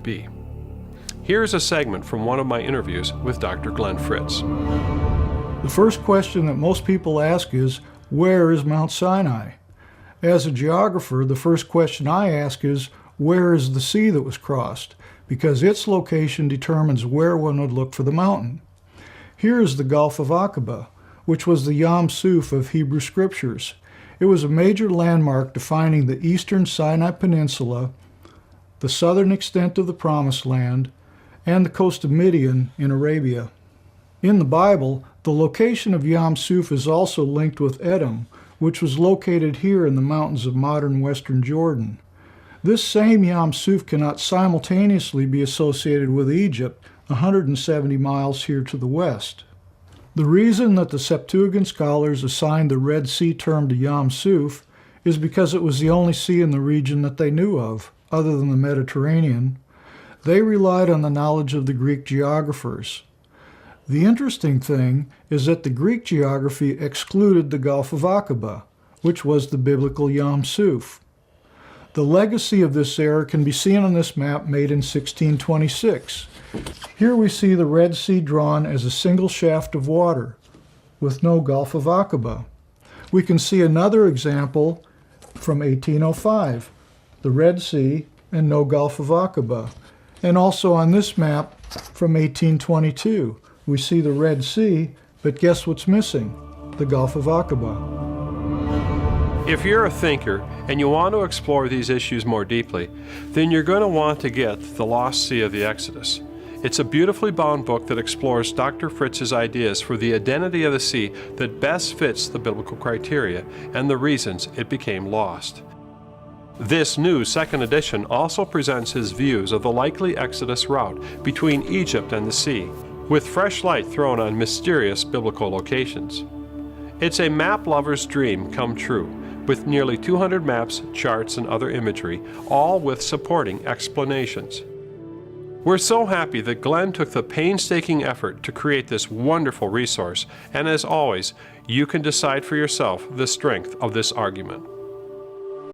be. Here's a segment from one of my interviews with Dr. Glenn Fritz. The first question that most people ask is, where is Mount Sinai? As a geographer, the first question I ask is, where is the sea that was crossed? Because its location determines where one would look for the mountain. Here is the Gulf of Aqaba, which was the Yam Suf of Hebrew scriptures. It was a major landmark defining the eastern Sinai Peninsula, the southern extent of the Promised Land, and the coast of Midian in Arabia. In the Bible, the location of Yam Suf is also linked with Edom, which was located here in the mountains of modern western Jordan. This same Yam Suf cannot simultaneously be associated with Egypt, 170 miles here to the west. The reason that the Septuagint scholars assigned the Red Sea term to Yam Suf is because it was the only sea in the region that they knew of, other than the Mediterranean. They relied on the knowledge of the Greek geographers. The interesting thing is that the Greek geography excluded the Gulf of Aqaba, which was the biblical Yam Suf. The legacy of this error can be seen on this map made in 1626. Here we see the Red Sea drawn as a single shaft of water, with no Gulf of Aqaba. We can see another example from 1805, the Red Sea and no Gulf of Aqaba. And also on this map from 1822, we see the Red Sea, but guess what's missing? The Gulf of Aqaba. If you're a thinker and you want to explore these issues more deeply, then you're going to want to get The Lost Sea of the Exodus. It's a beautifully bound book that explores Dr. Fritz's ideas for the identity of the sea that best fits the biblical criteria and the reasons it became lost. This new second edition also presents his views of the likely Exodus route between Egypt and the sea, with fresh light thrown on mysterious biblical locations. It's a map lover's dream come true, with nearly 200 maps, charts, and other imagery, all with supporting explanations. We're so happy that Glenn took the painstaking effort to create this wonderful resource, and as always, you can decide for yourself the strength of this argument.